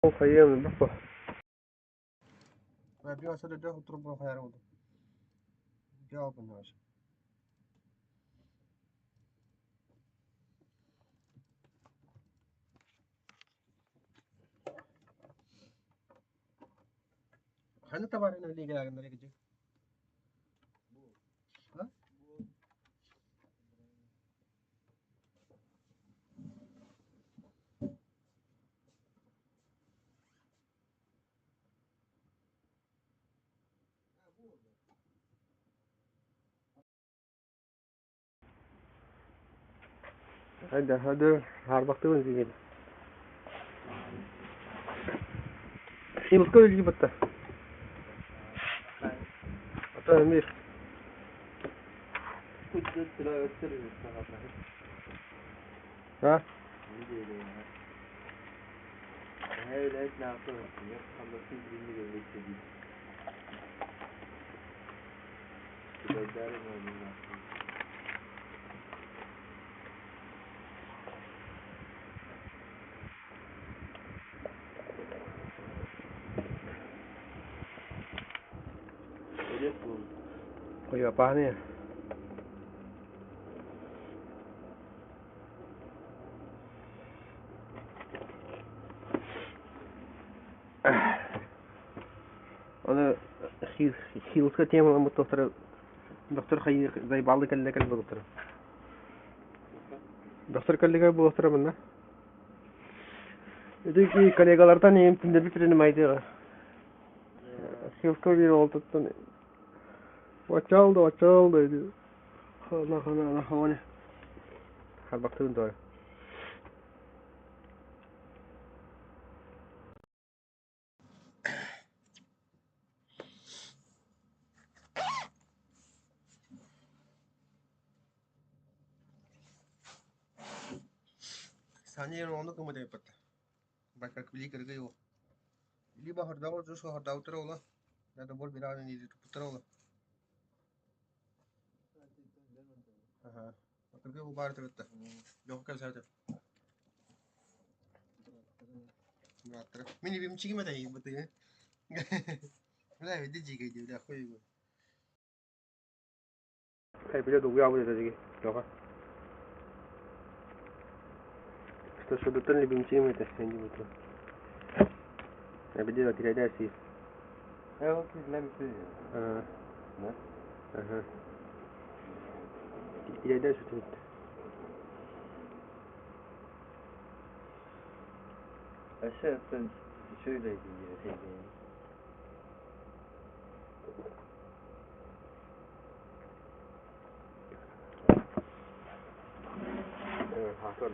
خيام بحبه. ما بيو أسد ده وتربه خيار وده جواب الناس. خلنا تبارك اللي جاي عندنا كذي. ها؟ هذا هاربقت من زين. شيء بس كل اللي بته. أمير. ها؟ ويا بانيه. أنا خيل كتير من دكتور خي زي بعض كل دكتور. دكتور كل دكتور منه. إذا كان يقدر تاني يمكن دبيترين ما يديره. خيل كبير والله. واتشالد خلا هوني هربقت من دور. ثانية روانو كم ده يبغى. Bike click करके वो इली बाहर दाव जो सो हटा उतरा होला या तो बोल बिना नहीं उतरा होला हाँ करके वो बाहर चलता जो क्या साथ बात मिनी भी मुझे क्या बताइए बताइए لا بدي جي كده لا أخوي هاي بيجي دوغي أبو جدي جوكا استشهدت اللي بيمشي متى عندي متى هاي بدي لا تري داسي ايوه كيف لا بيصير آه نعم أها تري داسي تريد أشياء شو ذي هيك هاكل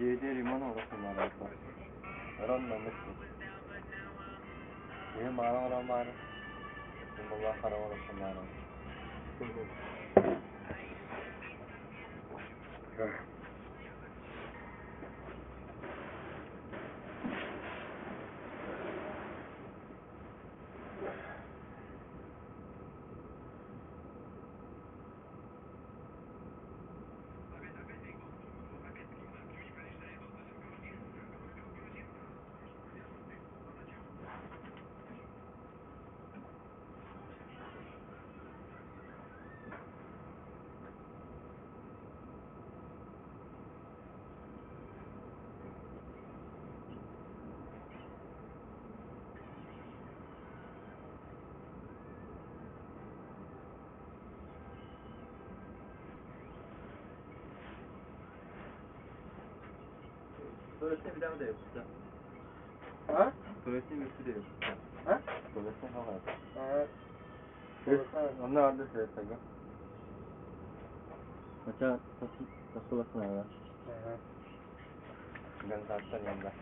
JD Rimano orang kemana itu? Orang nama itu. Ini mana orang mana? Semua orang kemana? Tuvaletini bir daha da yapacağım. Ha? Tuvaletini bir sürü yapacağım. Ha? Tuvaletini hava. Onlar orada söylesek. Macam tak lah. Dengan tartan yang dah.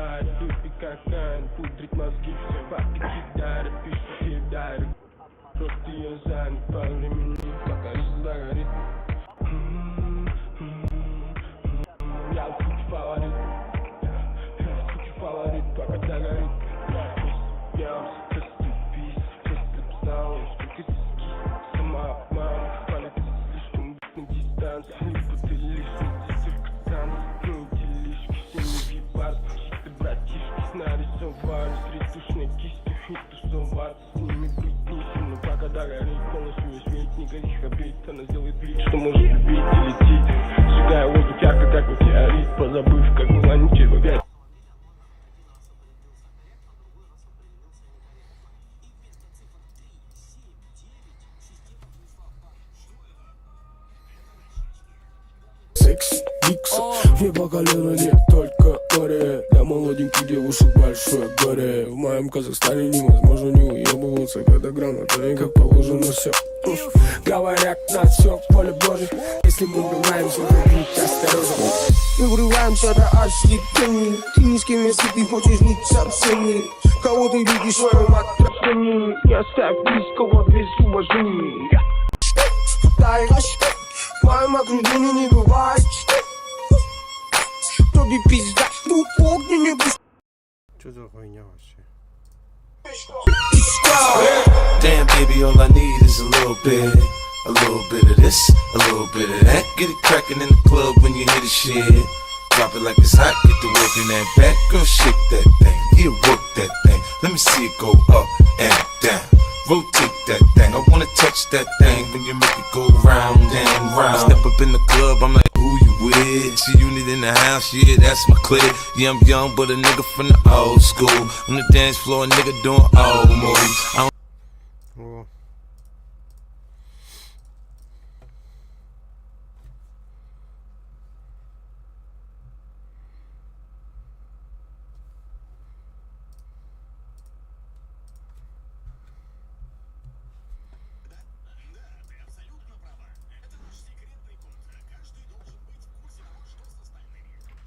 знает, ты как Кайн, пудрить мозги, факты кидает, пишет кидает. Просто я занят по времени, пока жизнь загорит. Я суть фаворит, пока загорит. Я расступись, расслаблял, сколько тиски, сама мама, палец слишком на дистанции, либо ты лишний дезертант, ну делишки, все не въебаться, чисто братишки, нарисовали с ретушной кистью и тусоваться с ними быть нечем, но пока догорит полностью весь мир, не горишь обид, она сделает вид, что может любить и летит, сжигая воздух ярко, как метеорит, позабыв, как была ничего вять. Секс, микс, мне по колено нет только море. Для молоденьких девушек большое горе. В моем Казахстане невозможно не уебываться, когда грамота и как положено все. Говорят, на все поле Божье. Если мы врываемся, то будь осторожен. Мы врываемся до ослепления. Ты ни с кем, если ты хочешь жить со всеми. Кого ты видишь в своем отражении, не оставь близкого без уважения. В моем окружении не бывает. Кто ты пизда, тут огня не пусть. Что за хуйня вообще? Damn, baby, all I need is a little bit of this, a little bit of that. Get it crackin' in the club when you hear the shit. Drop it like it's hot, get the work in that back. Girl, shake that thing, yeah, work that thing. Let me see it go up and down. Rotate that thing, I wanna touch that thing when you make it go round and round. Step up in the club, I'm like, who you with? See you need in the house, yeah, that's my clique. Yeah, I'm young, but a nigga from the old school. On the dance floor, a nigga doing old moves. I don't О.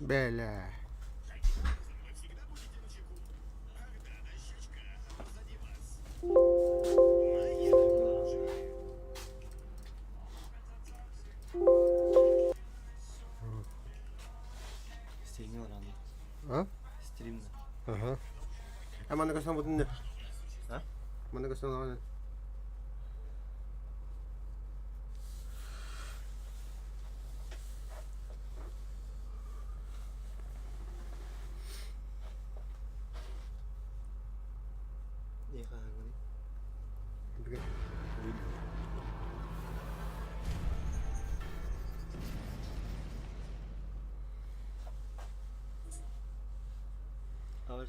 Бля. Стримил рано. А? Стримно. Ага. А mana kasama bu dinle. Ha? Mana kasama lan. Ne kadar böyle? Bugün. Ağaç.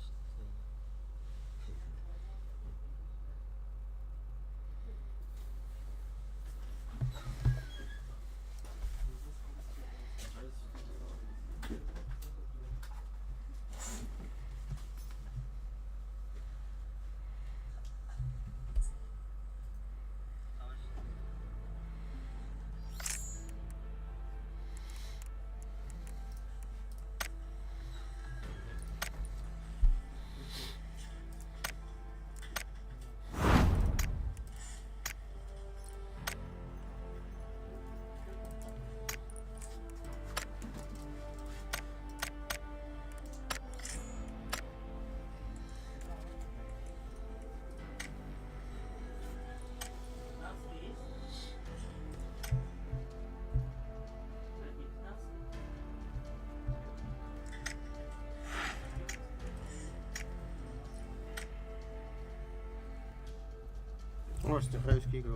Ось, нехайські ігри.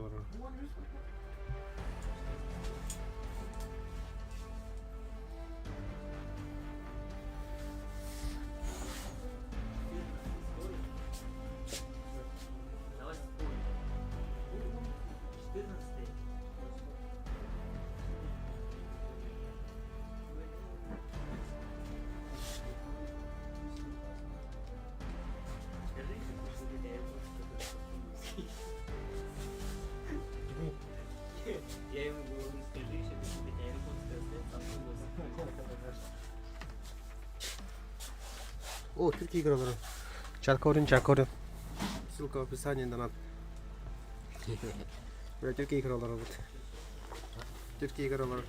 О, türk игралары. Чаркорин. Ссылка в описании, донат. Бля, türk игралары вот. Türk игралары.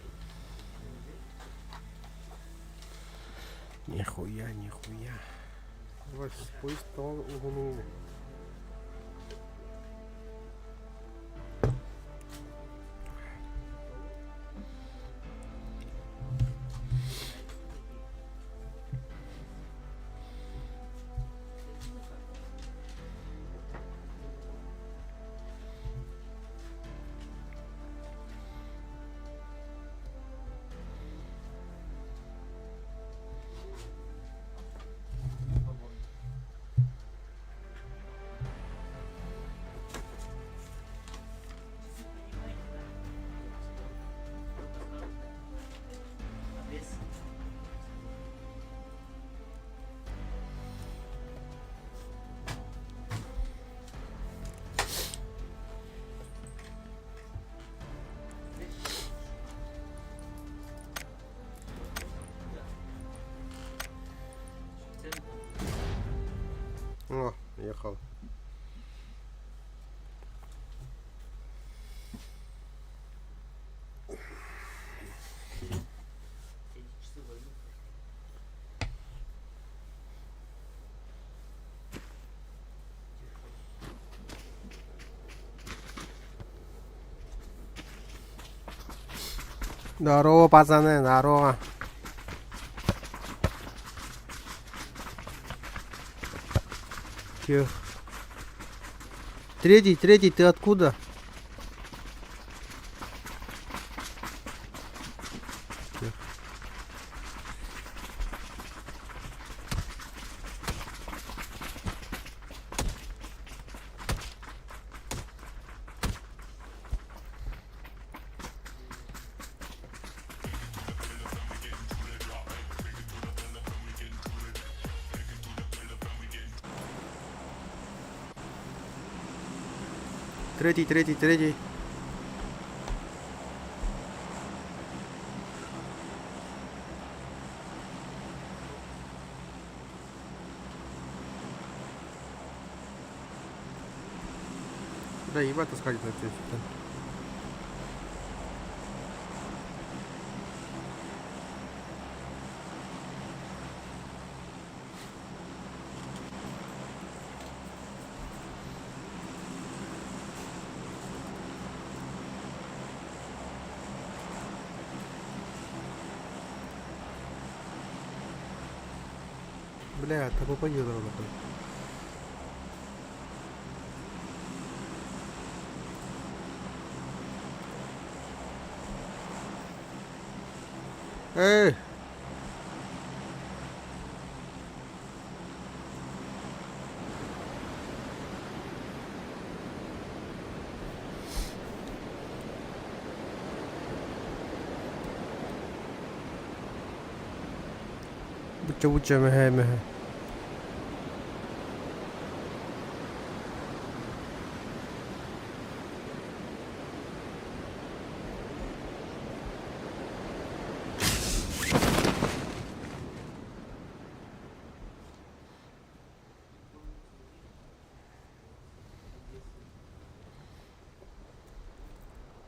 Нихуя. Давай, поезд стал угону. О, ехал. Здорово, пацаны, здорово. Чё? Третий, ты откуда? Чё? Третий. Да, ебать таскать на все. Бля, ты попадешь ровно. Эй! Буча меге.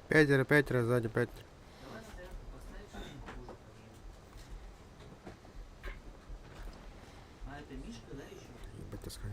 Пятеро, сзади 5. Ебать таскать.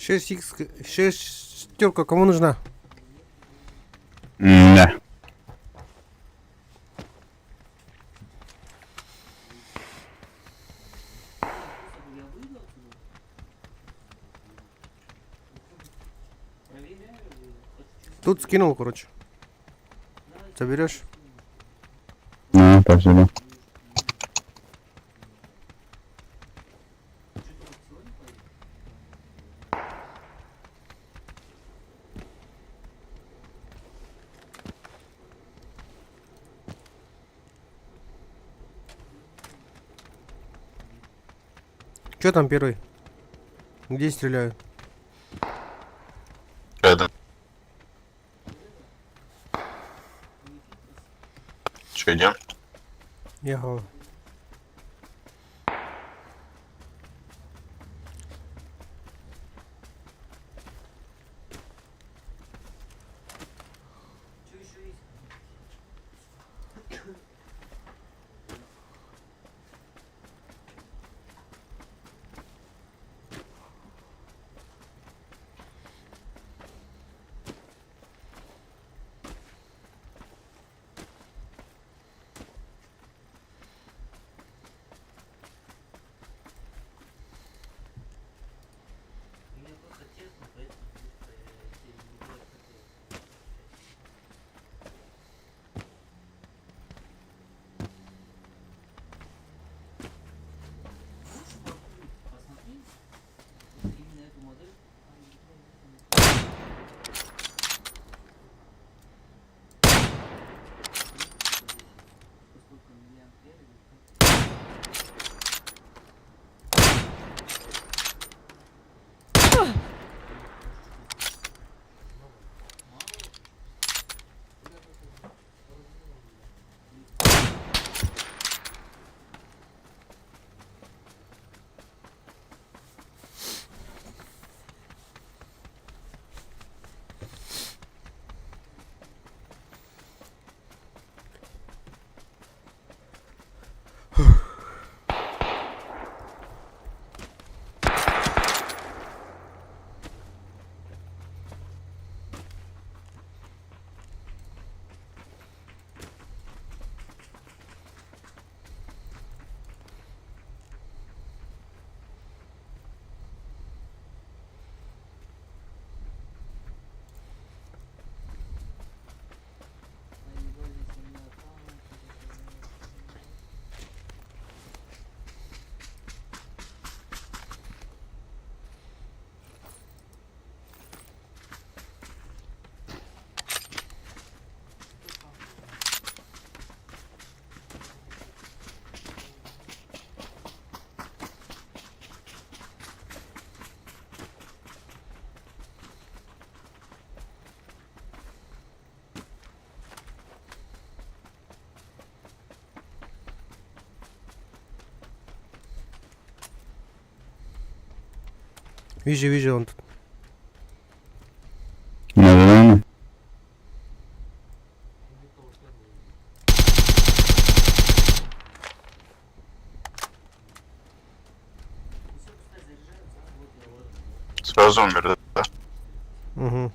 Шестерка кому нужна? Да. Тут скинул, короче. Заберешь? Ну, спасибо. Че там первый? Где стреляют? Это. Че, идем? Ехал. Вижу, он тут. Наверное. Сразу умер, да? Угу.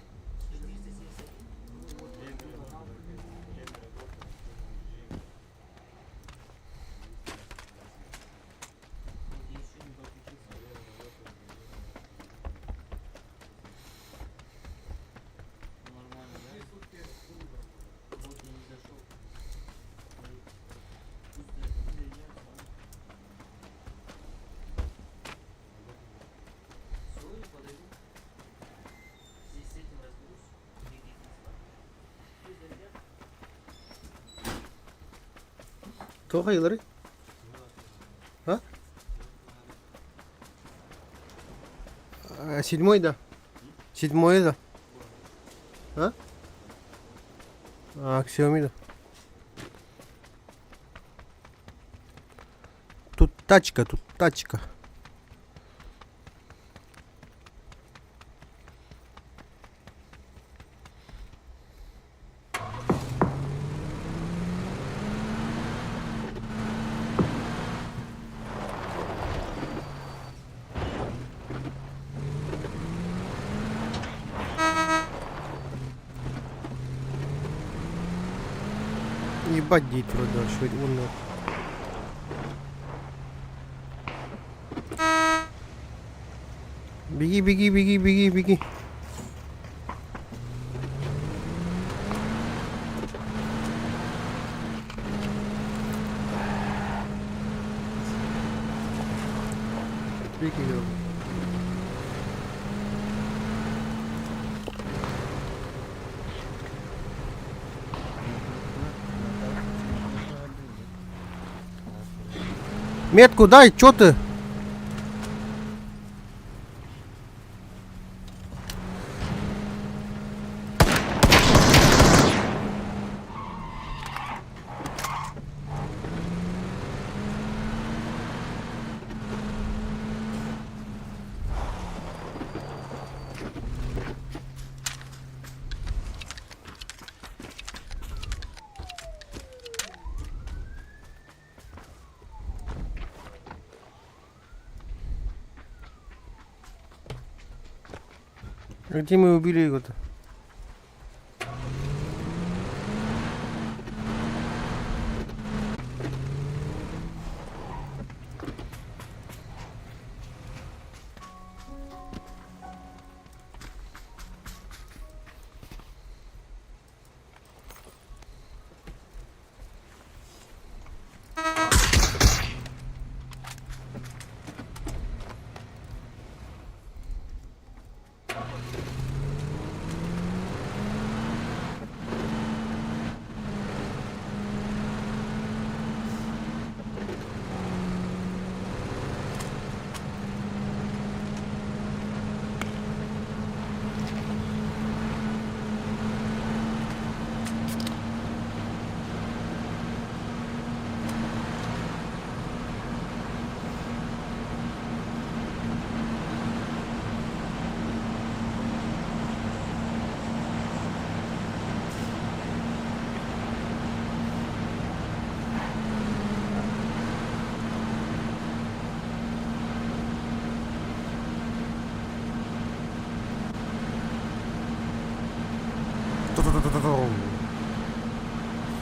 Кто Хейлори? А? Седьмой, да. Седьмой, да. А? Xiaomi, да. Тут тачка, тут тачка. Ебать, дить вроде, что умно. Беги, беги, беги, беги, беги. Беги, говорю. Метку дай, чё ты? Где мы убили его-то?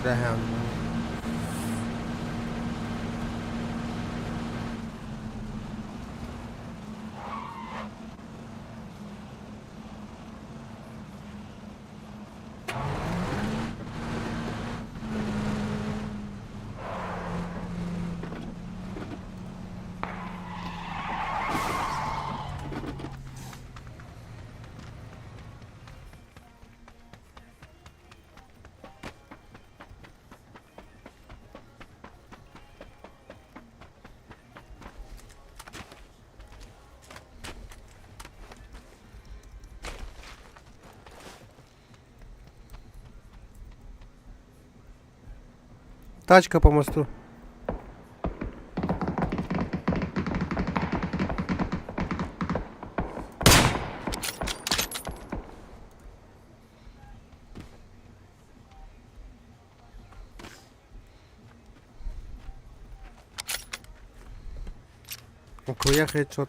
Down. Тачка по мосту. Хуя хедшот.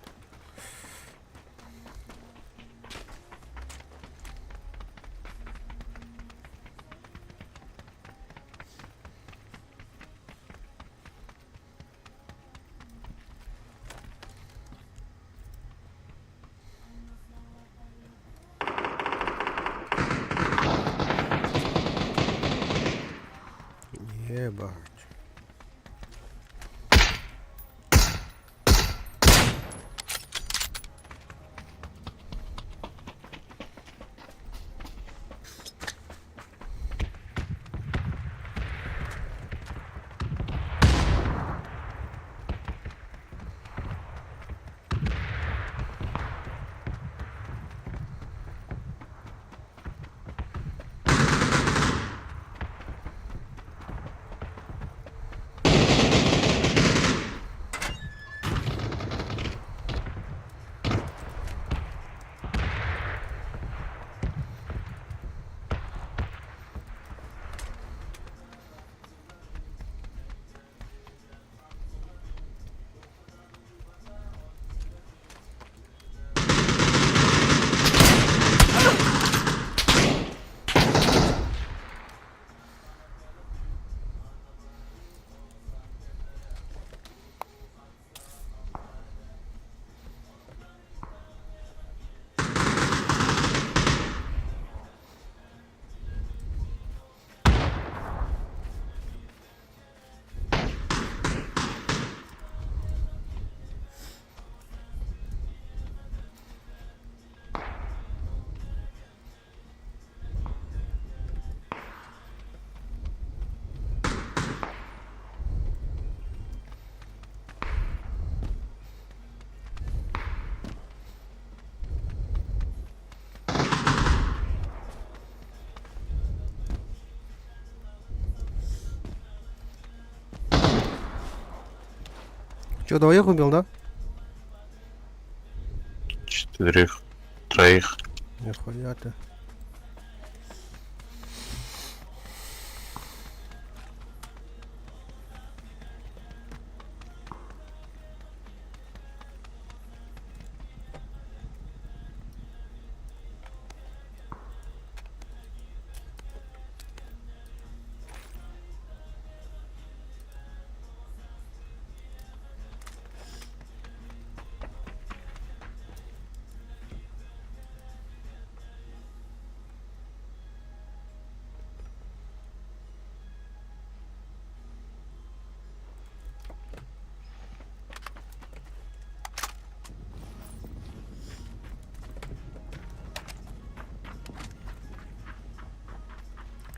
Ебать. Че, двоих убил, да? 4, 3. Нихуя ты.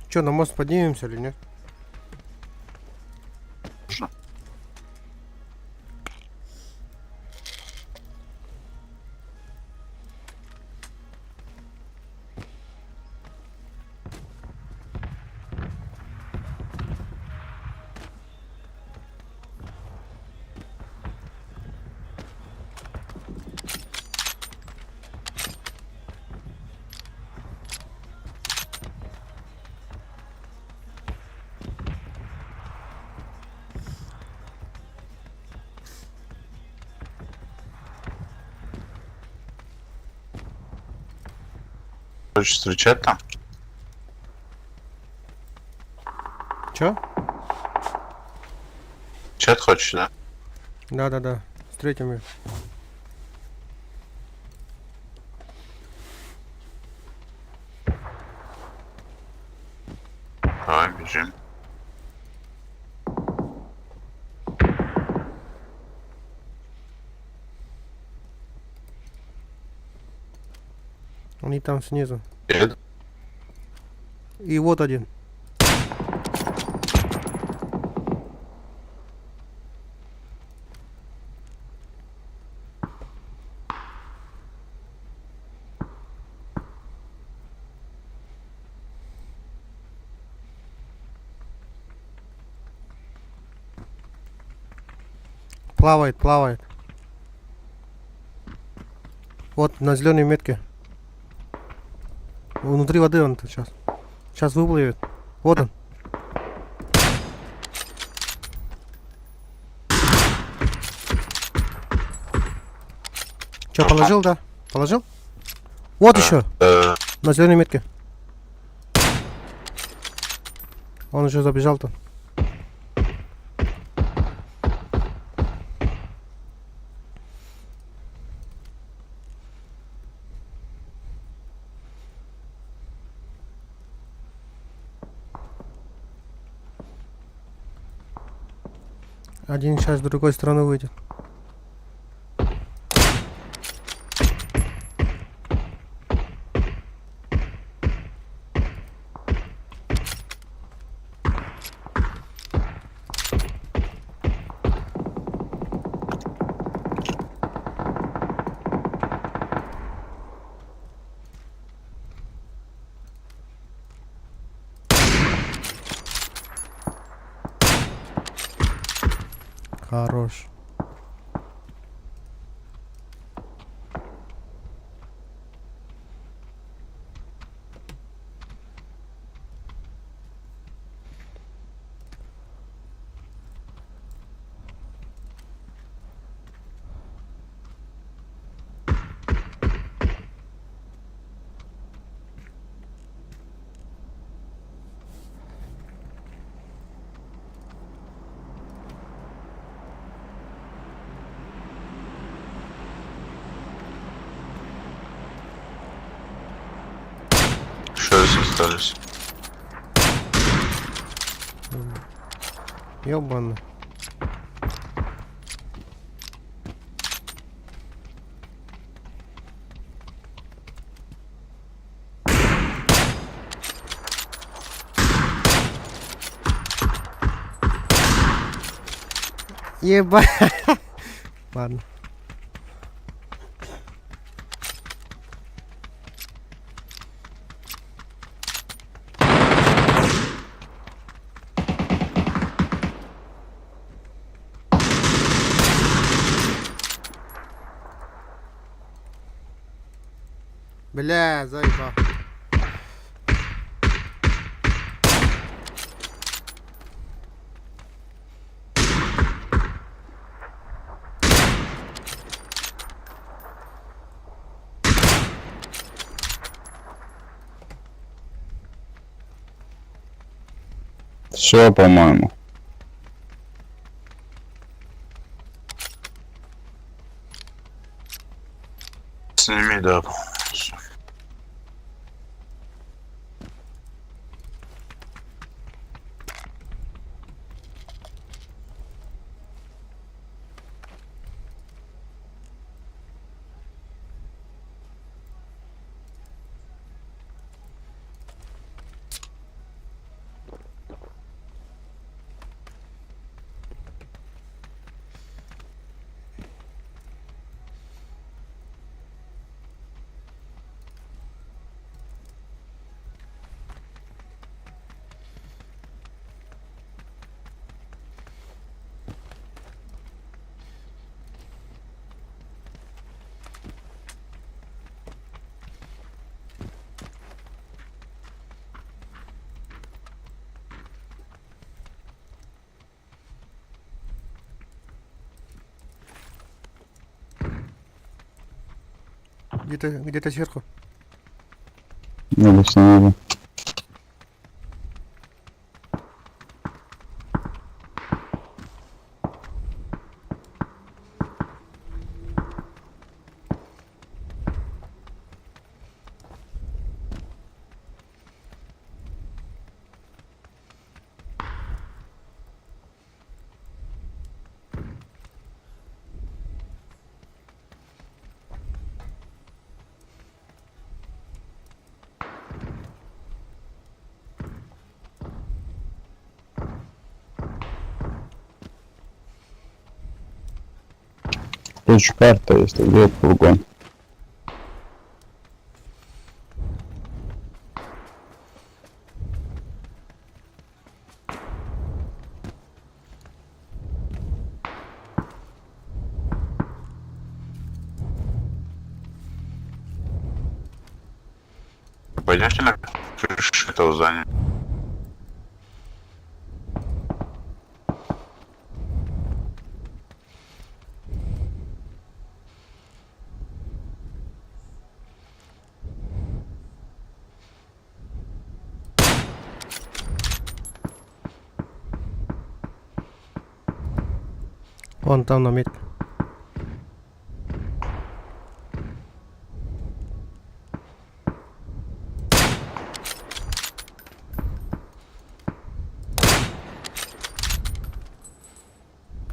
Че, на мост поднимемся или нет? Можно. Хочешь встречать там? Че? Чат хочешь, да? Да. Встретим их. Давай, бежим. Они там снизу. Перед. И вот один. Плавает. Вот на зеленой метке. Внутри воды он сейчас. Сейчас выплывет. Вот он. Че, положил, да? Положил? Вот еще. На зеленой метке. Он уже забежал-то. Один сейчас с другой стороны выйдет. Хорош. Что здесь остались? Ёбаный. Ебать. Ладно. Бля, заебал. Все, по-моему. Сними, да. Всё. Где-то сверху. Надо снова. Ключ карта, если где фургон. Пойдемте на крышу этого здания. Вон там на метке.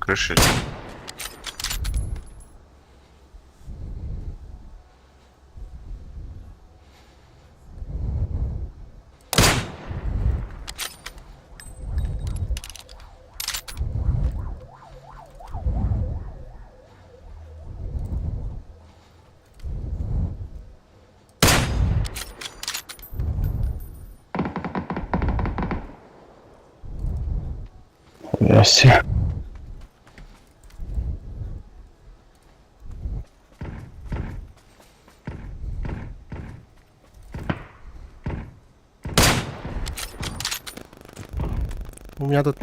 Крыши. Ясно. У меня тут...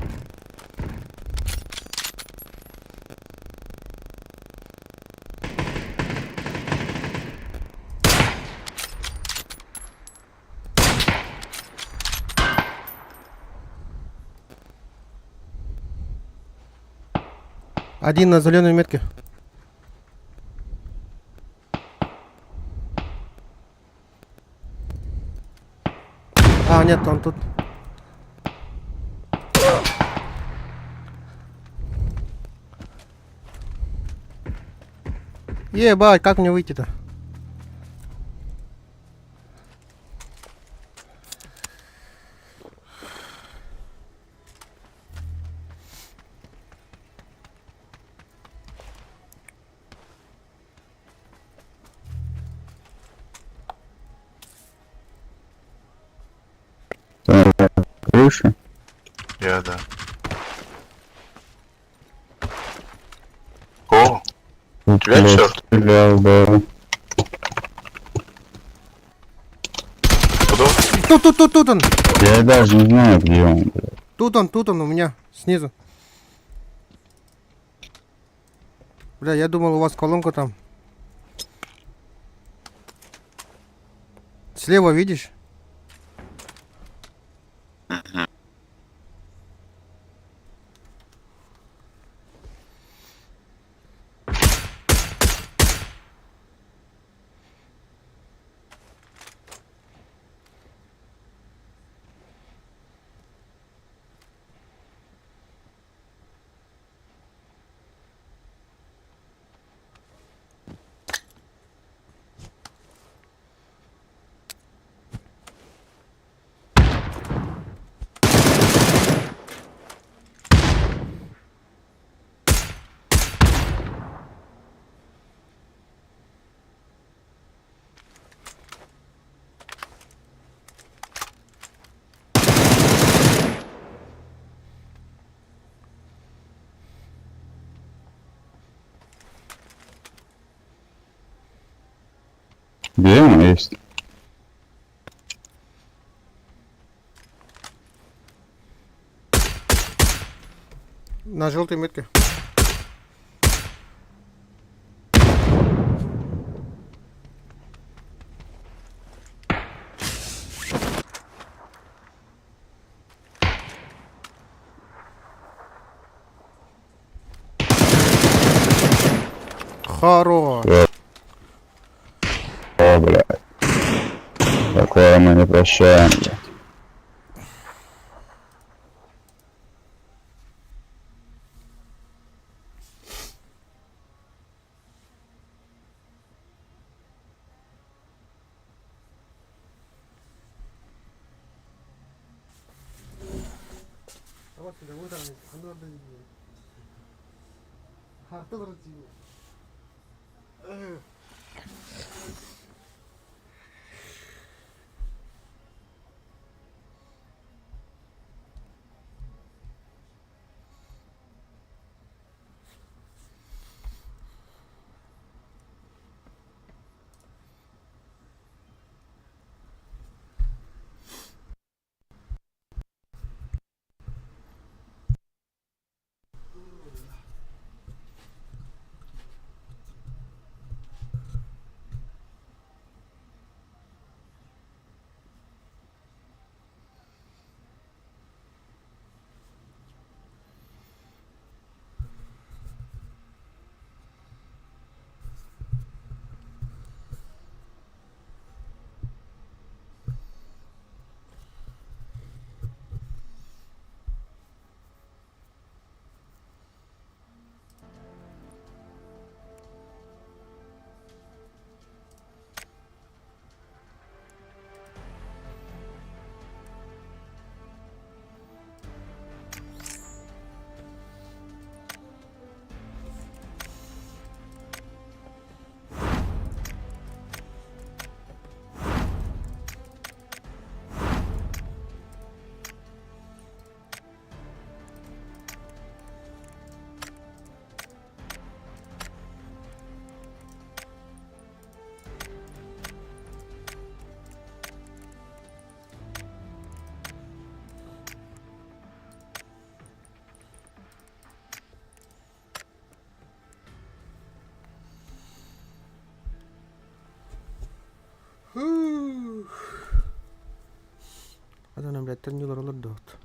Один на зеленой метке. А, нет, он тут. Ебать, как мне выйти-то? Крыша. Я, да. О, Тут тебя блядь, чёрт. стрелял, да. Тут он! Я даже не знаю, где он, блядь. Тут он у меня, снизу. Бля, я думал, у вас колонка там. Слева видишь? Где он есть? На желтой метке. Хорош. О, блядь. Такое мы не прощаем, блядь. Adam блядь, тренировал лодот.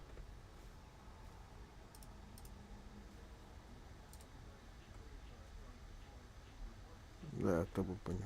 Да, кто бы понял.